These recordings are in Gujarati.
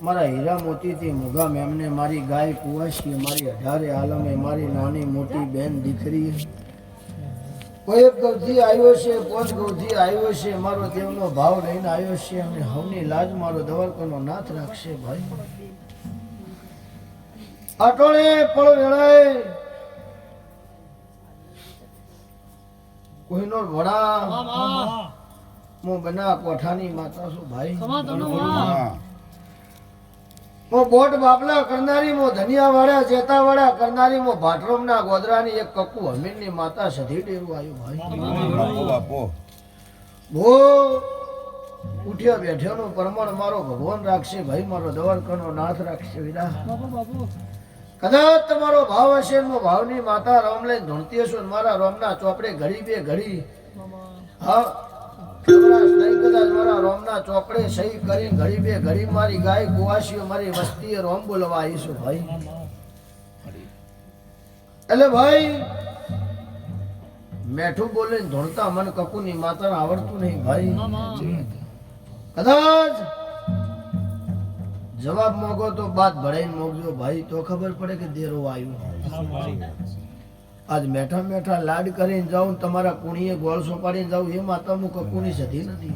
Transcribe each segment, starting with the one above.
મારા હીરા મોતીથી મુગા મેમને મારી ગાય કુવાશી મારી 18 આલમે મારી નાની મોટી બેન દીકરી કોઈ એક ગૌજી આવ્યો છે પોચ ગૌજી આવ્યો છે મારો દેવનો ભાવ લઈને આવ્યો છે અને હવની લાજ મારો દવારકાનો નાથ રાખશે ભાઈ આટોળે પળ વેળાએ કોઈનો વડા મો બના કોઠાની માતા છું ભાઈ મો બોટ બાપલા કરનારી મો ધનિયા વાળા જેતા વાળા કરનારી મો ભાટરોમ ના ગોદરાની એક કકુ હમીર ની માતા સધી ડેરું આવ્યું ભાઈ બાપો બો ઉઠ્યા બેઠ્યો નું પરમાણ મારો ભગવાન રાખશે ભાઈ મારો દવારકાનો નાથ રાખશે વિરા કદાચ તમારો ભાવ હશે મો ભાવની માતા રામ લઈને ધૂણતી હશો મારા રામના ચોપડે ઘડી બે ઘડી હા કદાચ મારા રોમના ચોપડે સહી કરી ઘડી બે ઘડી મારી ગાય કુવાસીઓ મારી વસ્તીએ રોમ બોલવા આવીશું ભાઈ એટલે ભાઈ મેઠું બોલે ધોળતા મન કકુની માતાને આવડતું નહીં ભાઈ કદાચ જવાબ મોગો તો બાદ ભળાઈને મોગજો ભાઈ તો ખબર પડે કે દેરો આવ્યું આજ મેઠા મેઠા લાડ કરીને જાઉં તમારા કુણીએ ગોળ સોપાડીને જાઉં એ માતા હું કકુની સધી નથી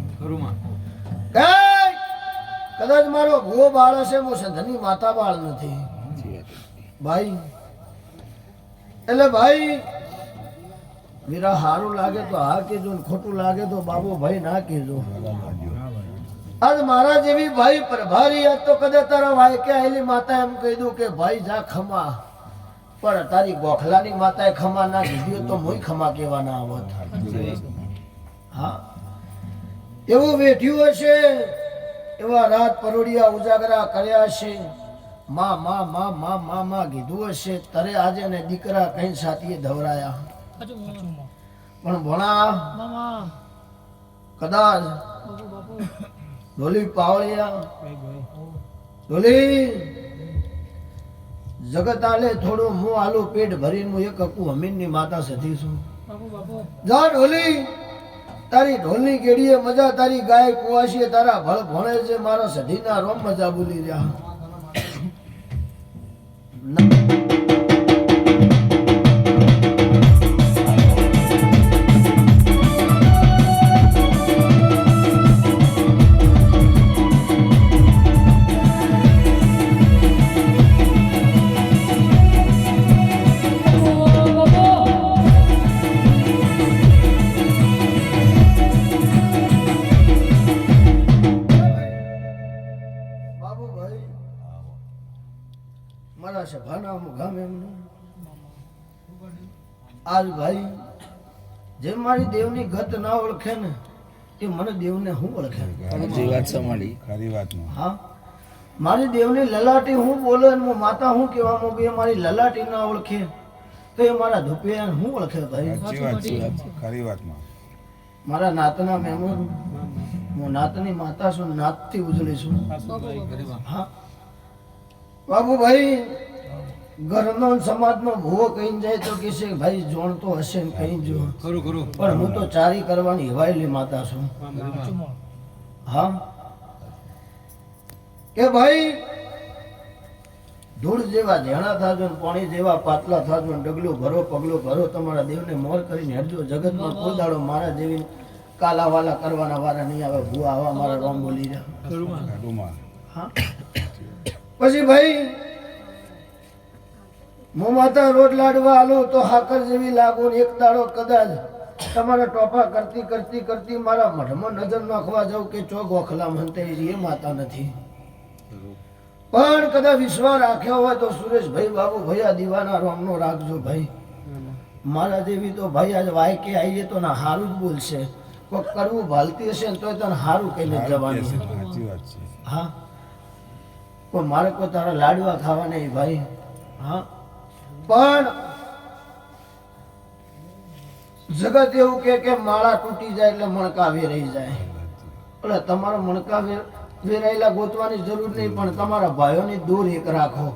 કદાચ મારો ભૂવો બાળ હશે હું સંધની માતા બાળ નથી ભાઈ એટલે ભાઈ વીરા સારું લાગે તો હા કહેજો ને ખોટું લાગે તો બાબો ભાઈ ના કહેજો આજ મારા જેવી ભાઈ પ્રભારી આજ તો કદાચ તારા વાયકે આવેલી માતા એમ કહી દઉં કે ભાઈ જા ખમા પણ તારી ગોખલાની માતાએ ખમા ના કીધું તો હું ખમા કહેવાના આવત હા એવું વેઠ્યું હશે એવા રાત પરોડિયા ઉજાગરા કર્યા છે માં માં માં માં માં માં કીધું હશે તરે આજે ને દીકરા કઈ સાથીએ ધવરાયા પણ ભણા કદાચ ઢોલી પાવળિયા ઢોલી જગત આલે થોડું હું આલું પેટ ભરીને હું એક હકુ હમીનની માતા સધી છું જા ઢોલી તારી ઢોલની કેડીએ મજા તારી ગાય કુવાશીએ તારા ભળ ભણે છે મારા સધીના રોમ મજા બોલી રહ્યા મારા સભાના મુગામ એમનું આજ ભાઈ જેમ મારી દેવની ગત ના ઓળખે ને એ મને દેવને હું ઓળખે હા મારી દેવની લલાટી હું બોલે ને માતા હું કહેવા માંગુ એ મારી લલાટી ના ઓળખે તો એ મારા ધુપિયા હું ઓળખે ભાઈ મારા નાતના મહેમાન હું નાતની માતા છું નાતથી ઉજળી છું હા બાબુભાઈ ઘરનો સમાજનો ભૂવો કહીને જાય તો કે છે ભાઈ જોણતો હશે ને કઈ જો પણ હું તો ચારી કરવાની હિવાયેલી માતા છું હા કે ભાઈ ધૂળ જેવા ધેણા થાજો ને પાણી જેવા પાતળા થાજો ને ડગલું ભરો પગલું ભરો તમારા દેવને મોર કરીને હેડજો જગતમાં કોઈ દાડો મારા જેવી કાલાવાલા કરવાના વાળા નહીં આવે ભૂવા આવા મારા રોમ બોલી રહ્યા હા પછી ભાઈ હું માતા રોટ લાડવા આલો તો હાકર જેવી લાગુ ને એક દાડો કદાચ તમારા ટોપા કરતી કરતી કરતી મારા મઢમાં નજર નાખવા જાઉં કે ચોક ઓખલા મનતે એ માતા નથી પણ કદાચ વિશ્વાસ રાખ્યો હોય તો સુરેશભાઈ બાબુ ભાઈ આ દીવાના રોમનો રાખજો ભાઈ મારા જેવી તો ભાઈ આજ વાયકે આવીએ તો ના હારું જ બોલશે કોઈ કરવું ભાલતી હશે ને તો તને હારું કહીને જવાનું હા કોઈ મારે કોઈ તારા લાડવા ખાવા નહીં ભાઈ હા પણ જગત એવું કે માળા તૂટી જાય એટલે મણકા વેરાઈ જાય એટલે તમારા મણકા વેરાયેલા ગોતવાની જરૂર નહીં પણ તમારા ભાઈઓની દૂર એક રાખો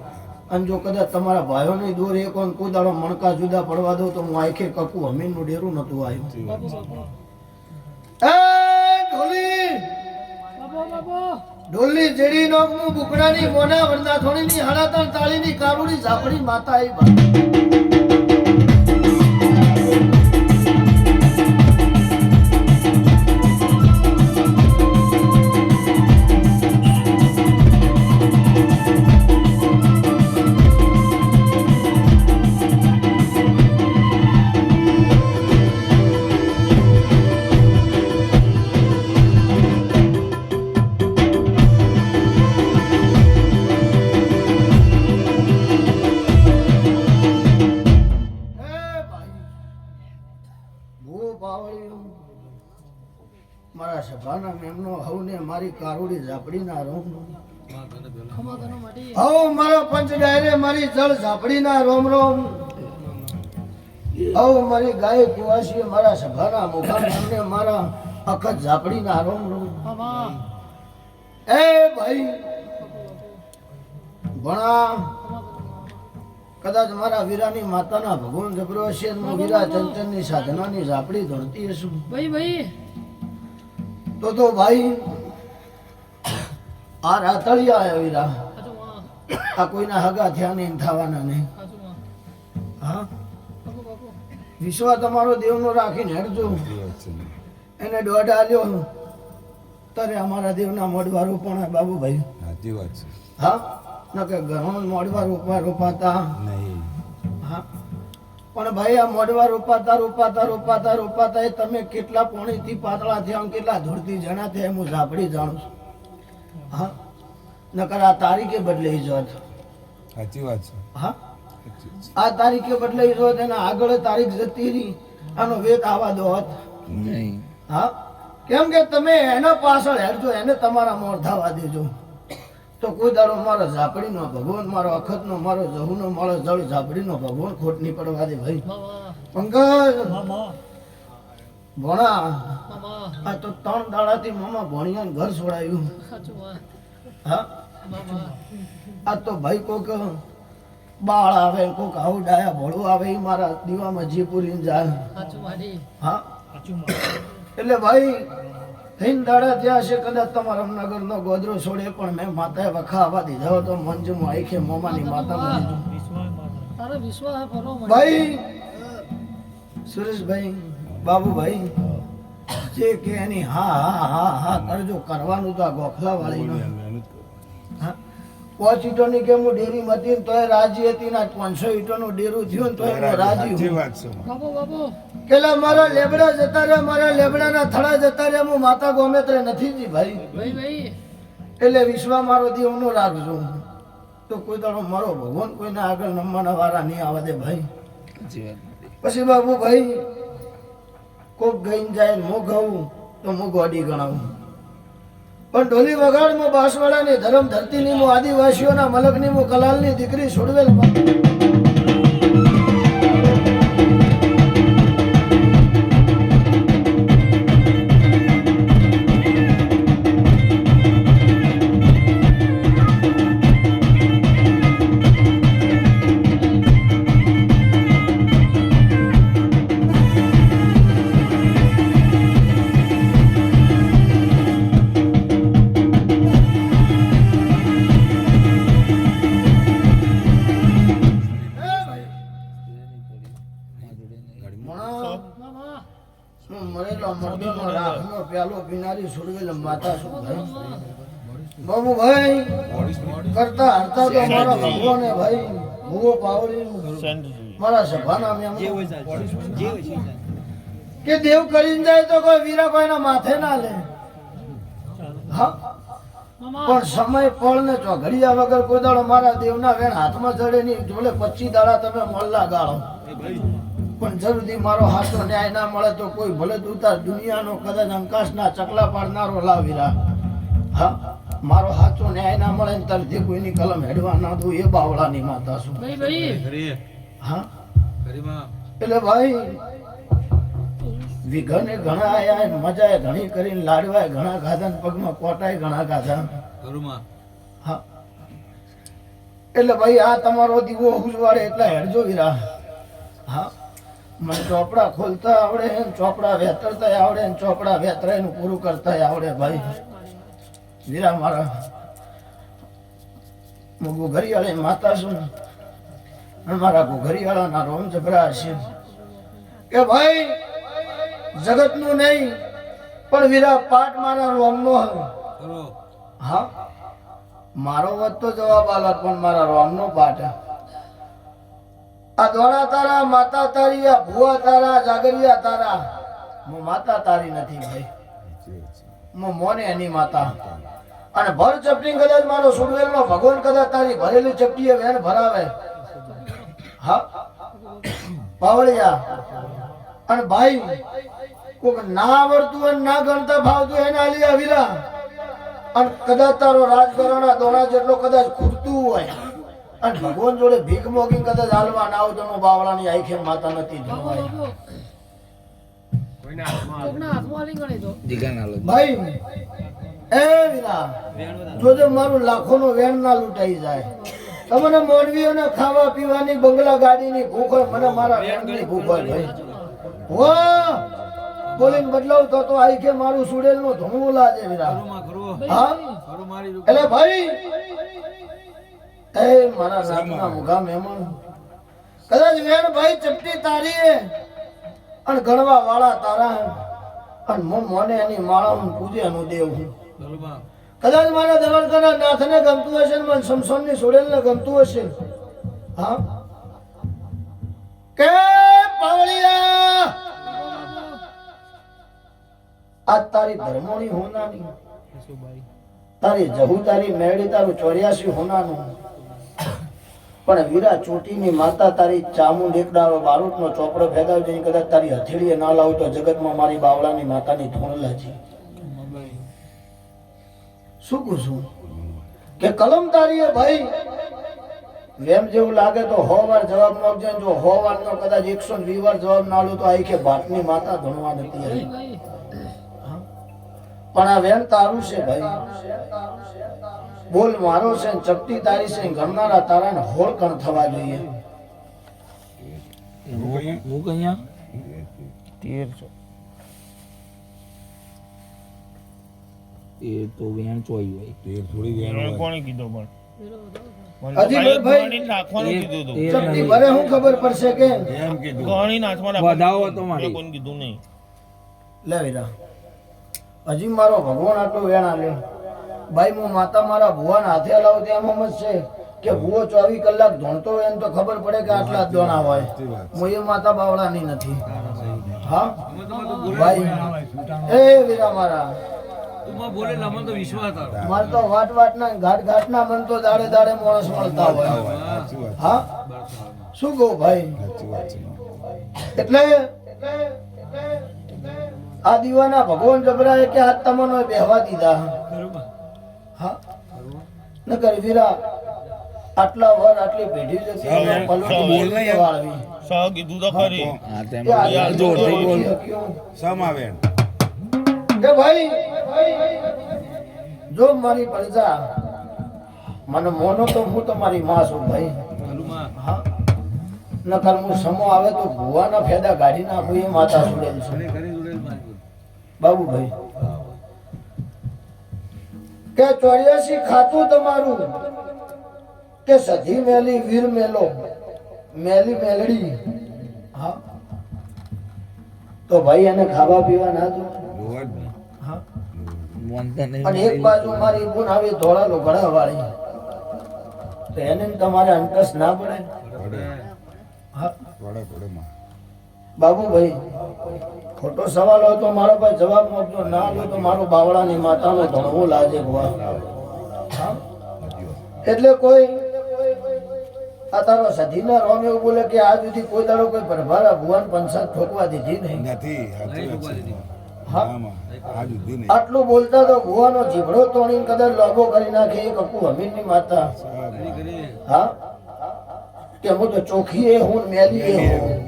અને જો કદાચ તમારા ભાઈઓની દૂર એક હોય કોઈ દાડો મણકા જુદા પડવા દો તો હું આખે કકુ હમીનનું ડેરું નતું આવ્યું ઢોલની જેડી નો બુકડાની મોના વરદા થોડીની હડાતણ તાળીની કારુડી ઝાપડી માતા આવી મારા સભાના મેમનો હવને મારી કારુડી ઝાપડીના રોમ હવ મારો પંચ ડાયરે મારી જળ ઝાપડીના રોમ રોમ હવ મારી ગાય કુવાસી મારા સભાના મુખા મેમને મારા અખત ઝાપડીના રોમ રોમ એ ભાઈ ભણા કદાચ મારા વીરાની માતાના ભગવાન જબરો હશે હું વીરા ચંચનની સાધનાની ઝાપડી ધોળતી હશું ભાઈ તો ભાઈ આ રાતળિયા આવ્યા વીરા આ કોઈના હગા થયા નહીં થવાના નહીં હા વિશ્વાસ તમારો દેવનો રાખીને હેડજો એને દોઢ આલ્યો તારે અમારા દેવના મોડવા રોપણા બાબુભાઈ સાચી વાત છે હા ન કે ઘણો મોડવા રોપાતા નહીં હા પણ ભાઈ આ મોડવા રોપાતા એ તમે કેટલા પોણીથી પાતળા થયા કેટલા ધૂળથી જણા થયા હું ઝાપડી જાણું છું હા નકર આ તારીખે બદલાઈ જોત સાચી વાત છે હા આ તારીખે બદલાઈ જોત એના આગળ તારીખ જતી રહી આનો વેત આવા દો હોત નહીં હા કેમ કે તમે એના પાછળ હેડજો એને તમારા મોર થવા દેજો તો કોઈ દાડો મારો ઝાપડીનો ભગવાન મારો અખતનો મારો જહુનો મારો જળ ઝાપડીનો ભગવાન ખોટ નહીં પડવા દે ભાઈ પંકજ ભણા આ તો 3 દાડાથી મામા ભણિયાને ઘર છોડાયું હા આ તો ભાઈ કોક બાળ આવે કોક આવું ડાયા ભોળું આવે એ મારા દીવામાં જી પૂરીને જાય હા એટલે ભાઈ થઈને દાડા ત્યાં છે કદાચ તમારા રામનગર નો ગોદરો છોડે પણ મેં માતાએ વખા આવવા દીધા તો મંજુમાં આખે મોમાની માતા ભાઈ સુરેશભાઈ બાબુભાઈ જે કે એની હા હા હા હા કરજો કરવાનું તો આ ગોખલા વાળી પાંચ ઈટોની કે હું ડેરી હતી તો રાજી હતી ને 500 ઈટોનું ડેરું થયું ને તો હું રાજી કેલા મારા લેબડા જતા રહ્યા મારા લેબડાના થડા જતા રહ્યા હું માતા ગોમેત્રે નથી જી ભાઈ એટલે વિશ્વ મારો દેવનો રાખજો તો કોઈ દાડો મારો ભગવાન કોઈને આગળ નમવાના વાળા નહીં આવે દે ભાઈ પછી બાબુ ભાઈ કોક ગઈને જાય હું ગાઉં તો હું ગોડી ગણાવું પણ ઢોલી વગાડમાં બાંસવાડાની ધરમ ધરતીની હું આદિવાસીઓના મલકની હું કલાલની દીકરી છોડવેલ બાબુભાઈ કરતા હરતા તો મારા ભગવાને ભાઈ ભૂવો પાવડી મારા સભાના કે દેવ કરીને જાય તો કોઈ વીરા કોઈના માથે ના લે હા પણ સમય પળ ને ચોઘડિયા વગર કોઈ દાડો મારા દેવના વેણ હાથમાં ચડે નહીં જોડે 25 દાડા તમે મળલા ગાળો પણ જરૂરી મારો હાથો ન્યાય ના મળે તો કોઈ ભલે દૂતા દુનિયાનો કદાચ અંકાશના ચકલા પાડનારો લાવીરા હા મારો હાથો ન્યાય ના મળે ને તરથી કોઈની કલમ હેડવા ના દઉં એ બાવળાની માતા છું હા એટલે ભાઈ વિઘને ઘણા આયા મજાએ ઘણી કરીને લાડવાય ઘણા ખાધા ને પગમાં કોટાય ઘણા ખાધા હા એટલે ભાઈ આ તમારો દીવો ઉજવાડે એટલા હેડજો વીરા હા મને ચોપડા ખોલતા આવડે ચોપડા વેતરતા આવડે ચોપડા વેતરાય નું પૂરું કરતા આવડે ભાઈ વીરા મારા હું ઘરિયાળી માતા છું મારા ઘરિયાળાના રોમ જબરા છે કે ભાઈ જગત નું નહીં પણ વીરા પાઠ મારા રોમ નો હા મારો વત તો જવાબ આલત પણ મારા રોમ નો પાઠ આ દોડા તારા માતા તારી આ ભુવા તારા જાગરિયા તારા હું માતા તારી નથી ભાઈ હું મોને એની માતા અને ભર ચપટી કદાચ મારો સુરવેલ નો ભગવાન કદાચ તારી ભરેલી ચપટી વેણ ભરાવે હા પાવળિયા અને ભાઈ કોક ના આવડતું હોય ના ગણતા ભાવતું એને આલી આવીરા અને કદાચ તારો રાજકારણના દોણા જેટલો કદાચ ખૂટતું હોય અને ભગવાન જોડે ભીખ મોગી કદાચ હાલવા ના આવતો નો બાવળાની આંખે માતા નથી ધોવાય ભાઈ એ વીરા જોજો મારું લાખો નો વેણ ના લૂંટાઈ જાય તમને મોડવીઓને ખાવા પીવાની બંગલા ગાડીની ભૂખ હોય મને મારા વેણની ભૂખ હોય ભાઈ વાહ બોલીને બદલાવ તો આઈ કે મારું સુડેલ નું ધૂમું લાગે વીરા હા એટલે ભાઈ એ મારા નામના મુગા મહેમાન કદાચ વેણ ભાઈ ચપટી તારી અને ગણવા વાળા તારા અને મોને એની માળા પૂજે નું દેવ હું કદાચ મારા દરવાજા નાથને ગમતું હશે મને સમસોનની સોડેલને ગમતું હશે હા કે પાવળિયા આ તારી ધર્મોની હોનાની તારી જહુ તારી મેળી તારું 84 હોનાનું પણ વીરા ચોટીની માતા તારી ચામુંડ એકડાળો બારૂદનો ચોપડો ફેદાવ જઈને કદાચ તારી હથેળીએ ના લાવ તો જગતમાં મારી બાવળાની માતાની ધૂણલા છે શું કહું કે કલમ તારી ભાઈ વેમ જેવું લાગે તો 100 વાર જવાબ ન આપજે જો 100 વાર નો કદાચ 120 વાર જવાબ ના લો તો આઈ કે ભાટની માતા ધણવા નથી આવી પણ આ વેમ તારું છે ભાઈ બોલ મારો છે ને ચપટી તારી છે ને ગણનારા તારાને હોળ કણ થવા જોઈએ. હું કયા 1300 એ તો વેણ ચોઈ હોય. થોડી વેણ કોણે કીધો પણ હજી ભાઈ નાખવાનું કીધું હતું. ચપટી ભરે હું ખબર પડશે કે એમ કીધું ગણી નાચમાં વધાવો તો મારી કોણ કીધું નહીં. લે વીરા હજી મારો ભગવાન આટલો વેણ આલ્યો. ભાઈ હું માતા મારા ભુવાન હાથે હલાવું ત્યાં એમ જ છે કે ભુવો 24 કલાક ધોણતો હોય ને તો ખબર પડે કે આટલા જ દોણા હોય. હું એ માતા બાવળાની નથી. હા ભાઈ એ વીરા મારા બોલે લમન તો વિશ્વાસ હતા. મારે તો વાટ ના ઘાટ ના મન તો દાડે દાડે માણસ મળતા હોય. હા શું કહું ભાઈ એટલે આ દીવાના ભગવાન જબરાએ કે હાથ તમને બેહવા દીધા. હા નકર વીરા આટલા વર આટલી પેઢી જતી વાળવી સહ કીધું તો ખરી. હા તેમ જોરથી બોલ. સમાવેણ કે ભાઈ જો મારી પ્રજા મને મોનો તો હું તમારી માં છું ભાઈ. હા નકર હું સમો આવે તો ભુવાના ફેદા ગાડી નાખું એ માતા સુડેલ છે બાબુભાઈ. કે 84 ખાતું તમારું કે સધી મેલી વીર મેલો મેલી મેલડી. હા તો ભાઈ એને ખાવા પીવા ના દો. હા અને એક બાજુ મારી ગુણ આવી ધોળા લોગડા વાળી તો એને તમારે અંકસ ના પડે. હા બાબુભાઈ ખોટો સવાલ હોય તો મારો ભાઈ જવાબ આપજો. ના હોય તો મારો બાવળાની માતાનો ધણવું લાજે ભુવા. હા એટલે કોઈ આ તારો સધીના રોમ એવું બોલે કે આજ સુધી કોઈ દાડો કોઈ પ્રભારા ભુવાન પંચાયત ઠોકવા દીધી નહીં. હા આટલું બોલતા તો ભુવાનો જીભડો તોડીને કદાચ લોબો કરી નાખે એ કપુ હમીરની માતા. હા કે હું તો ચોખી એ હું મેલી એ હું.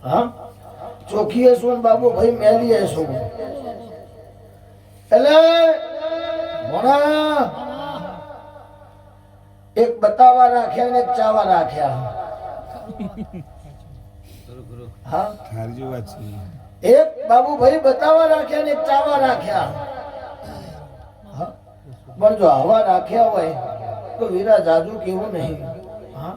હા ચોખી એ શું બાબુ ભાઈ મેલી એ શું. એટલે ભણા એક બતાવા રાખ્યા ને એક ચાવા રાખ્યા. હા એક બાબુભાઈ બતાવા રાખ્યા ને એક ચાવા રાખ્યા. હા પણ જો આવા રાખ્યા હોય તો વીરા જાજુ કેવું નહીં. હા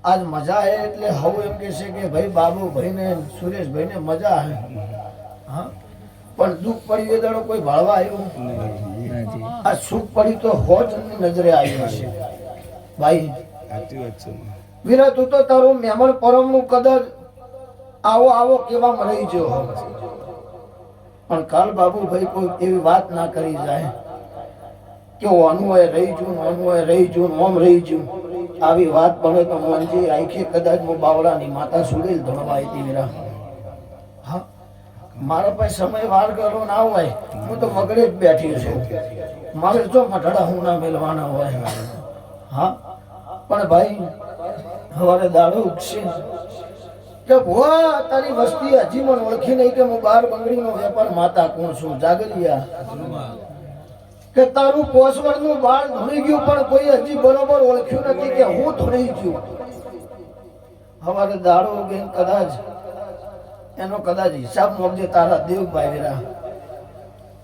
આજ મજા હે એટલે હવે એમ કે છે કે ભાઈ બાબુભાઈ ને સુરેશભાઈ ને મજા હે. હા પણ દુઃખ પડ્યું એ દાડો કોઈ ભાળવા આવ્યું. આ સુખ પડ્યું તો હોજ નજરે આવ્યું છે ભાઈ. વીરા તું તો તારું મહેમાન પરમ નું કદર આવો આવો કેવા રહી ગયો. પણ કાલ બાબુભાઈ કોઈ એવી વાત ના કરી જાય કે ઓનું હોય રહી જુ ઓનું હોય રહી જુ ઓમ રહી જુ. આવી વાત બને તો મનજી આખી કદાચ હું બાવળાની માતા સુડેલ ધણવા હતી વીરા. હા મારા પાસે સમય વાર કરો ના હોય હું તો મગડે જ બેઠી છું. મારે જો મઠડા હું ના મેળવાના હોય. હા પણ ભાઈ સવારે દાડો ઉગશે કે ભુવા તારી વસ્તી હજી મને ઓળખી નહીં કે હું 12 બંગડીનો વેપાર માતા કોણ છું જાગરિયા. કે તારું પોસવડનું બાળ ધોઈ ગયું પણ કોઈ હજી બરોબર ઓળખ્યું નથી કે હું ધોઈ ગયું. સવારે દાડો ઉગે કદાચ એનો કદાચ હિસાબ મોકજે તારા દેવભાઈ વીરા.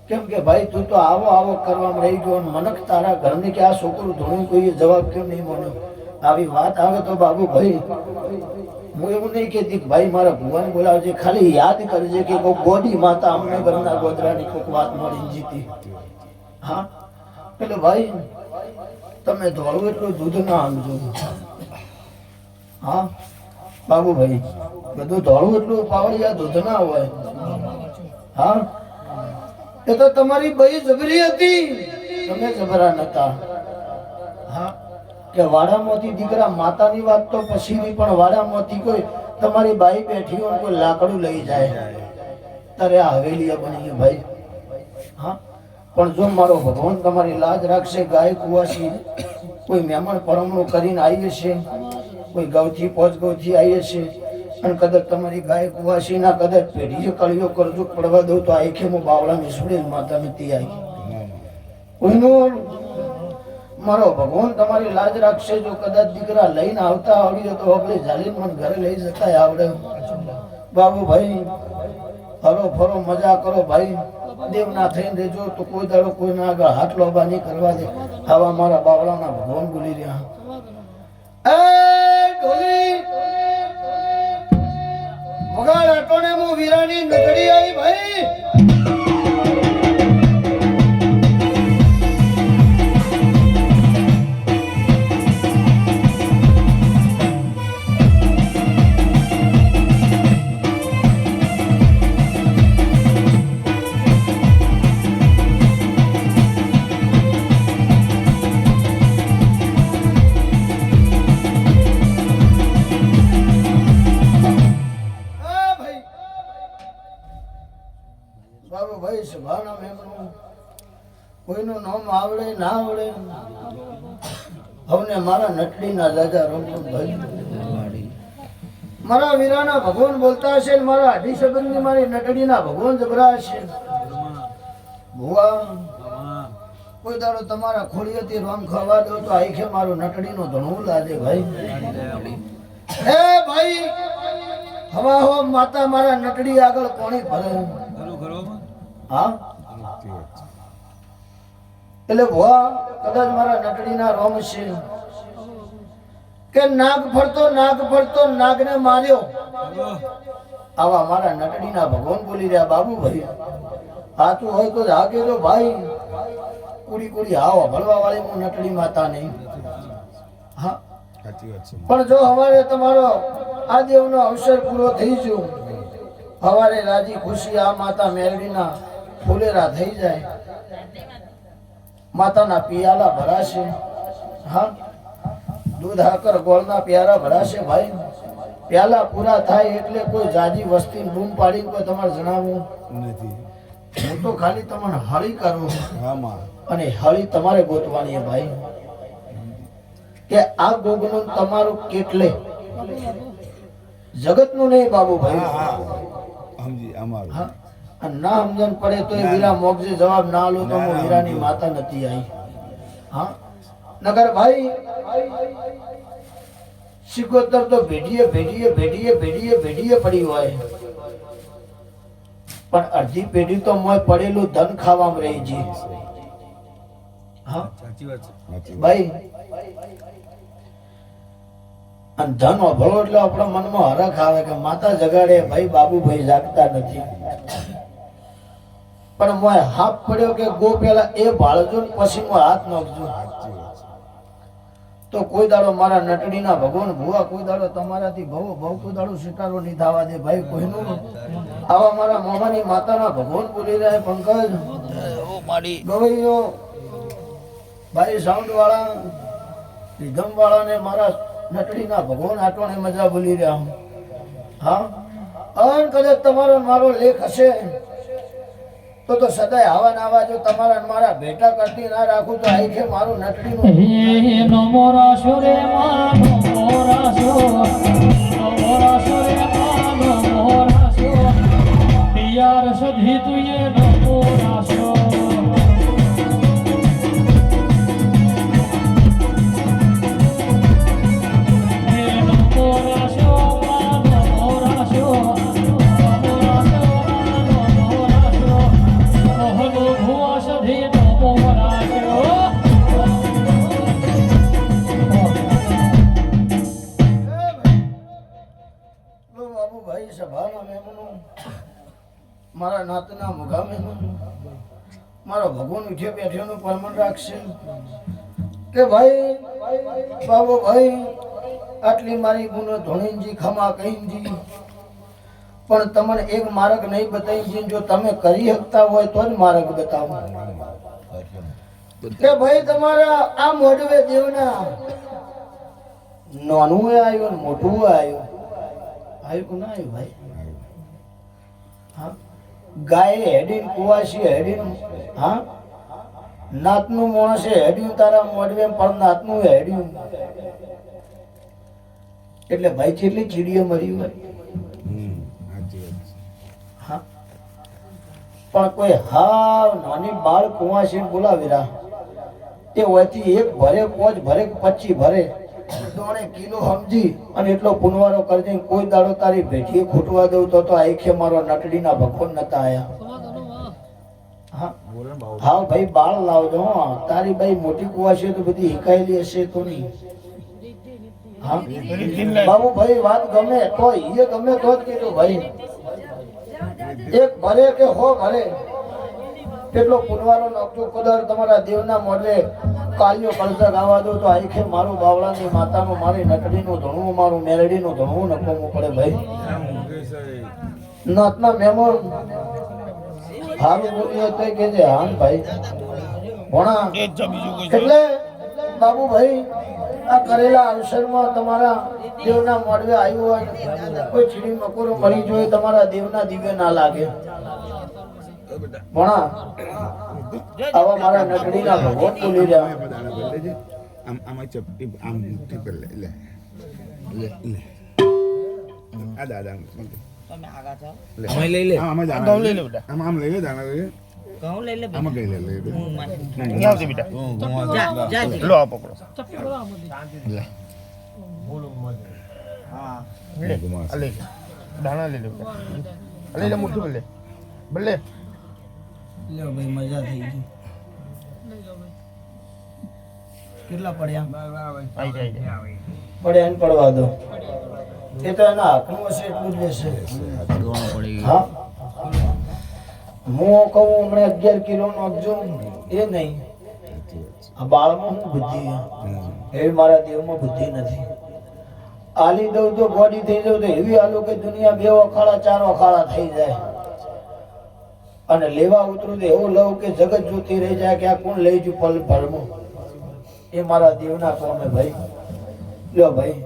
કેમ કે ભાઈ તું તો આવો આવો કરવામાં રહી ગયો. મનક તારા ઘરની કે આ છોકરું ધોણી કોઈએ જવાબ કેમ નહીં મને. આવી વાત આવે તો બાબુ ભાઈ હું એવું નહીં કહેતી કે ભાઈ મારા ભુવાન બોલાવજે. ખાલી યાદ કરજે કે કોઈ ગોડી માતા અમને ઘરના ગોદરાની કોઈક વાત મળી જીતી. હા એટલે ભાઈ તમે ધોળવું એટલું દૂધ ના આમજો. હા બાબુભાઈ બધું ધોળવું એટલું પાવડિયા દૂધ ના હોય. હા એ તો તમારી બઈ જબરી હતી તમે જબરા નતા. હા કે વાડામાંથી દીકરા માતાની વાત તો પછી પણ વાડામાંથી કોઈ તમારી બાઈ બેઠી હોય કોઈ લાકડું લઈ જાય તારે આ હવેલી બની ભાઈ. હા પણ જો મારો ભગવાન તમારી લાજ રાખશે ગાય કુવાસી કોઈ મહેમાન પરમણું કરીને આવીએ છે કોઈ ગૌથી પોચ ગૌથી આવીએ છે અને કદાચ તમારી ગાય કુવાસી ના કદાચ પેઢી કળીઓ કરજો પડવા દઉં તો આખે હું બાવળાની સુડેલ માતા નથી આવી. કોઈનું મારો ભગવાન તમારી લાજ રાખશે. જો કદાચ દીકરા લઈને આવતા આવડ્યો તો આપણે ઝાલીને મને ઘરે લઈ જતા આવડે. બાબુભાઈ હરો ફરો મજા કરો ભાઈ. દેવના થઈને રહેજો તો કોઈ દાડો કોઈના આગળ હાથ લોબા નહીં કરવા દે. આવા મારા બાવળાના ભગવાન બોલી રહ્યા. એ ઢોલી વગાડ અટોને હું વીરાની નગરી આવી ભાઈ. બાબુભાઈ સભાના મેમનું કોઈનું નામ આવડે ના આવડે હવે મારા નટડીના દાદા રમભાઈ મારા વીરાના ભગવાન બોલતા હશે. મારા અઢી સંબંધની મારી નટડીના ભગવાન જબરા હશે. ભુવા કોઈ દાડો તમારા ખોડિયેથી રોમ ખાવા દો તો આખે મારું નટડીનો ધણું લાગે ભાઈ. એ ભાઈ હવા હો માતા મારા નટડી આગળ કોણી ભરે. હા એટલે ભુવા કદાચ મારા નટડીના રોમ છે કે નાગ ફરતો નાગને માર્યો. આવા મારા નટડીના ભગવાન બોલી રહ્યા. બાબુભાઈ સાચું હોય તો જાગે તો ભાઈ. કુડી કુડી આવો ભળવા વાળી હું નટડી માતા નહીં. હા પણ જો હવારે તમારો આ દેવનો અવસર પૂરો થઈ ગયો, હવારે રાજી ખુશી આ માતા મેરડીના ફૂલેરા થઈ જાય, માતાના પિયાલા ભરાશે. હા દૂધ હાકર ગોળના પ્યારા ભરાશે ભાઈ. પ્યાલા પૂરા થાય એટલે કોઈ જાજી વસ્તી બૂમ પાડીને કોઈ તમારે જણાવવું નથી. હું તો ખાલી તમને હળી કરું અને હળી તમારે ગોતવાની ભાઈ કે આ ગોગનું તમારું કેટલે જગતનું નહીં બાબુભાઈ. ના સમજણ પડે તો એ વીરા મોગજે જવાબ ના લો તો હું વીરાની માતા નથી આવી. હા નગર ભાઈ સિકોતર તો ભેડીએ પડી હોય પણ અડધી પેઢી તો મોય પડેલું ધન ખાવામાં રહી છે. હા સાચી વાત છે ભાઈ. અને ધન અભળો એટલે આપણા મનમાં હરખ આવે કે માતા જગાડે ભાઈ. બાબુભાઈ જાગતા નથી પણ મોય હાથ પડ્યો કે ગો પેલા એ ભાળજો ને પછી મોય હાથ નાખજો. તો કોઈ દાડો મારા નટડીના ભગવાન ભુવા કોઈ દાડો તમારાથી ભવો કોઈ દાડો સ્વીકારો નહીં થવા દે ભાઈ કોઈનું. આવા મારા મામાની માતાના ભગવાન બોલી રહ્યા. પંકજ ગવૈયો ભાઈ સાઉન્ડ વાળા રીધમ વાળા ને મારા નટડીના ભગવાન આટોને મજા બોલી રહ્યા. હા અન કદાચ તમારો મારો લેખ હશે તો સદાય આવા ના આવા જો તમારા મારા ભેટા કરતી ના રાખું તો આઈ છે મારું નટડીનું. નમો રાશો રે માં નમો રાશો રે માં નમો રાશો યાર સધી તુએ નમો રાશો. મારા નાતના મુગામે મારો ભગવાન ઉઠે બેઠેનું પરમણ રાખશે કે ભાઈ બાબુ ભાઈ આટલી મારી ગુનો ધોણીજી ખમા કહીજી પણ તમને એક માર્ગ નહીં બતાવી. જો તમે કરી શકતા હોય તો જ માર્ગ બતાવો કે ભાઈ તમારા આ મોઢવે દેવના નાનું આવ્યું ને મોટું આવ્યું ના આવ્યું ભાઈ. હા ગાય હેડીન કુવાસી હેડીન. હા નાતનું માણસે હેડ્યું તારા મોઢવે પણ નાતનું હેડ્યું એટલે ભાઈ કેટલી ચીડીએ મરી હોય. હા પણ કોઈ હાવ નાની બાળ કુવાસી બોલાવી રહ્યા એ હોયથી એક ભરે પોચ ભરે 25 ભરે દોણે કિલો સમજી અને એટલો પુનવારો કરજે કોઈ દાડો તારી ભેટીએ ખૂટવા દઉં તો આખે મારો નટડીના ભગવાન નતા આયા હા હા ભાઈ બાળ લાવજો હો. તારી ભાઈ મોટી કુવા છે તો બધી હિકાયેલી હશે તો નહીં હા બાબુ ભાઈ વાત ગમે તો એ ગમે તો જ કીધું ભાઈ એક ભરે કે હો ભરે કેટલો પુનવારો નાખજો કદર તમારા દેવના મોઢે કાલિયો કળજા ગાવા દો તો આખે મારું બાવળાની માતાનું મારી નટડીનું ધણવું મારું મેરડીનું ધણવું નખવું પડે ભાઈ નાતના મહેમાન હારું બોલીએ તો કે છે હા ભાઈ ભણા એ જ છે, બીજું કોઈ છે? એટલે બાબુ ભાઈ આ કરેલા અવસરમાં તમારા દેવના મોઢે આવ્યું હોય કોઈ ચીડી મકોરો મળી જોઈએ તમારા દેવના દિવ્ય ના લાગે ભણા આવા મારા નટડીના ભગવાન બોલી રહ્યા આમાં ચપટી આમ મુઠ્ઠી પર લે લે લે આ દાદા અમે લઈ લે આમાં આ ઘઉં લઈ લે બેટા. આમ લઈ લે દાણા લઈ લે ઘઉં લઈ લે આમાં કઈ લે લે અહીંયા આવજે બેટા. જા લો આ પકડો. ચપટી બોલો આ બધી. લે લે આ લે દાણા લઈ લે બેટા. આ લઈ લે મુઠ્ઠી પર લે ભલે લ્યો ભાઈ મજા થઈ ગઈ કેટલા પડ્યા આઈ જાય પડ્યા ને પડવા દો એ તો એના હાથનું હશે એટલું જ લેશે હા હું કહું હમણાં 11 કિલો નાખજો એ નહીં આ બાળમાં હું બુદ્ધિ એવી મારા દેવમાં બુદ્ધિ નથી આલી દઉં તો બોડી થઈ જાવ તો એવી આલુ કે દુનિયા 2 અખાડા 4 અખાડા થઈ જાય અને લેવા ઉતરું તો એવું લઉં કે જગત જોતી રહી જાય કે આ કોણ લઈ જુ પલ ભરમાં એ મારા દેવના કોમે ભાઈ લ્યો ભાઈ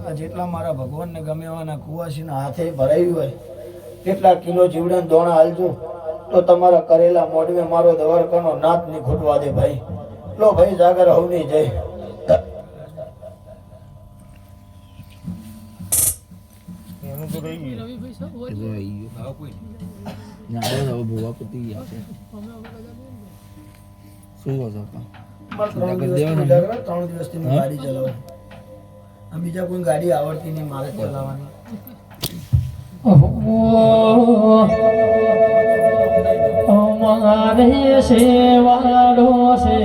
આ જેટલા મારા ભગવાનને ગમે એવાના કુવાસીના હાથે ભરાયું હોય કેટલા કિલો જીવડાના દોણા હાલજો તો તમારા કરેલા મોઢવે મારો દવારકાનો નાથ ની ખૂટવા દે ભાઈ લો ભાઈ જાગર હવની જય એનું તો રહી ગયું. રવિભાઈ સાહેબ હોય એ તો આવી ગયો ના બસ હવે ભૂવા પતી ગયા છે શું કહો છો પા? 3 દિવસથી જાગર 3 દિવસથી હું ગાડી ચલાવું આ બીજા કોઈ ગાડી આવડતી નહીં મારે ચલાવવાની અમારે સેવાડો છે